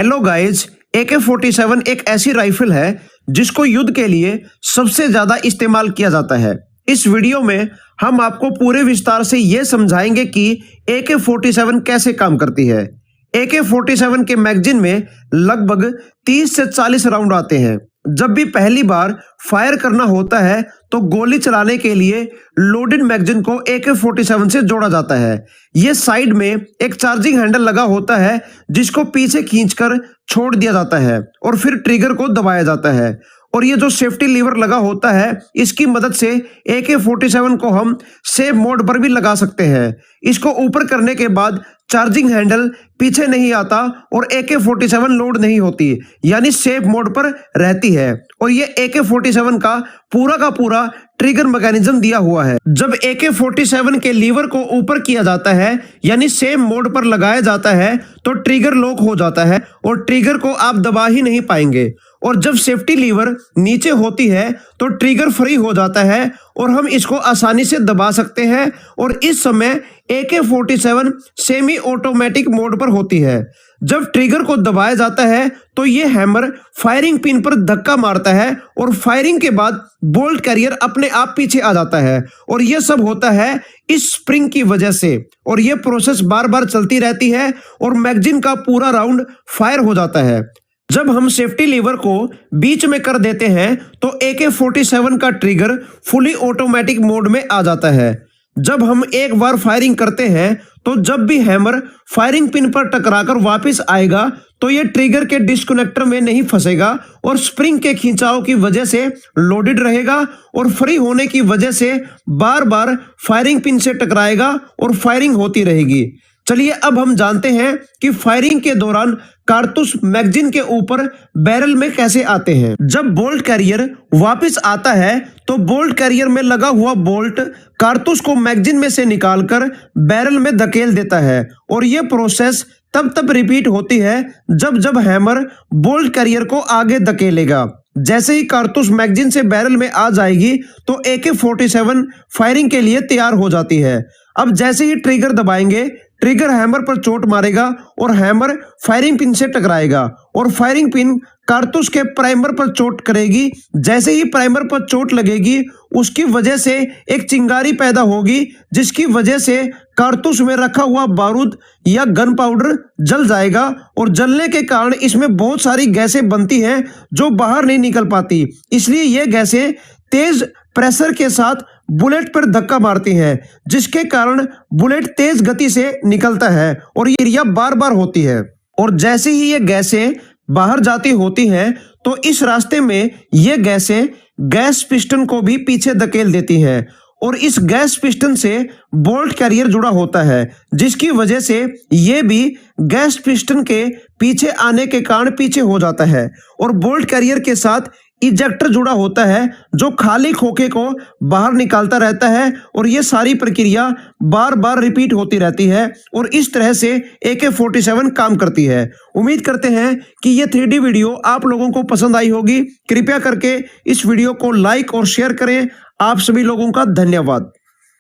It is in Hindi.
हेलो गाइस, AK-47 एक ऐसी राइफल है जिसको युद्ध के लिए सबसे ज्यादा इस्तेमाल किया जाता है। इस वीडियो में हम आपको पूरे विस्तार से ये समझाएंगे कि AK-47 कैसे काम करती है। AK-47 के मैगजीन में लगभग 30 से 40 राउंड आते हैं। जब भी पहली बार फायर करना होता है तो गोली चलाने के लिए लोडेड मैगजीन को AK-47 से जोड़ा जाता है। ये साइड में एक चार्जिंग हैंडल लगा होता है जिसको पीछे खींचकर छोड़ दिया जाता है और फिर ट्रिगर को दबाया जाता है। और ये जो सेफ्टी लीवर लगा होता है इसकी मदद से AK-47 को हम सेफ मोड पर भी लगा सकते हैं। इसको ऊपर करने के बाद चार्जिंग हैंडल पीछे नहीं आता और AK-47 लोड नहीं होती, यानी सेफ मोड पर रहती है। और ये AK-47 का पूरा ट्रिगर मैकेनिज्म दिया हुआ है। जब AK-47 के लीवर को ऊपर किया जाता है यानी सेम मोड पर लगाया जाता है तो ट्रिगर लॉक हो जाता है और ट्रिगर को आप दबा ही नहीं पाएंगे। और जब सेफ्टी लीवर नीचे होती है तो ट्रिगर फ्री हो जाता है और हम इसको आसानी से दबा सकते हैं। और इस समय AK-47 सेमी ऑटोमेटिक मोड पर होती है। जब ट्रिगर को दबाया जाता है तो ये हैमर फायरिंग पिन पर धक्का मारता है और फायरिंग के बाद बोल्ट कैरियर अपने आप पीछे आ जाता है। और यह सब होता है इस स्प्रिंग की वजह से। और यह प्रोसेस बार बार चलती रहती है और मैगजीन का पूरा राउंड फायर हो जाता है। जब हम सेफ्टी लीवर को बीच में कर देते हैं तो AK-47 का ट्रिगर फुली ऑटोमेटिक मोड में आ जाता है। जब हम एक बार फायरिंग करते हैं तो जब भी हैमर फायरिंग पिन पर टकराकर वापस आएगा तो ये ट्रिगर के डिस्कनेक्टर में नहीं फंसेगा और स्प्रिंग के खिंचाव की वजह से लोडेड रहेगा और फ्री होने की वजह से बार बार फायरिंग पिन से टकराएगा और फायरिंग होती रहेगी। चलिए अब हम जानते हैं कि फायरिंग के दौरान कारतूस मैगजीन के ऊपर बैरल में कैसे आते हैं। जब बोल्ट कैरियर वापस आता है तो बोल्ट कैरियर में लगा हुआ बोल्ट कारतूस को मैगजीन में से निकालकर बैरल में धकेल देता है। और यह प्रोसेस तब रिपीट होती है जब हैमर बोल्ट कैरियर को आगे धकेलेगा। जैसे ही कारतूस मैगजीन से बैरल में आ जाएगी तो AK-47 फायरिंग के लिए तैयार हो जाती है। अब जैसे ही ट्रिगर दबाएंगे ट्रिगर हैमर पर चोट मारेगा और हैमर फायरिंग पिन से टकराएगा और फायरिंग पिन कारतूस के प्राइमर पर चोट करेगी। जैसे ही प्राइमर पर चोट लगेगी उसकी वजह से एक चिंगारी पैदा होगी जिसकी वजह से कारतूस में रखा हुआ बारूद या गन पाउडर जल जाएगा और जलने के कारण इसमें बहुत सारी गैसें बनती हैं जो बाहर नहीं निकल पाती। इसलिए ये गैसें तेज प्रेशर के साथ बुलेट पर धक्का मारती हैं जिसके कारण बुलेट तेज गति से निकलता है और ये क्रिया बार बार होती है। और जैसे ही ये गैसें बाहर जाती होती हैं तो इस रास्ते में ये गैसें गैस पिस्टन को भी पीछे धकेल देती हैं और इस गैस पिस्टन से बोल्ट कैरियर जुड़ा होता है जिसकी वजह से ये भी गैस पिस्टन के पीछे आने के कारण पीछे हो जाता है। और बोल्ट कैरियर के साथ इजेक्टर जुड़ा होता है जो खाली खोखे को बाहर निकालता रहता है और ये सारी प्रक्रिया बार बार रिपीट होती रहती है और इस तरह से AK-47 काम करती है। उम्मीद करते हैं कि ये 3D वीडियो आप लोगों को पसंद आई होगी। कृपया करके इस वीडियो को लाइक और शेयर करें। आप सभी लोगों का धन्यवाद।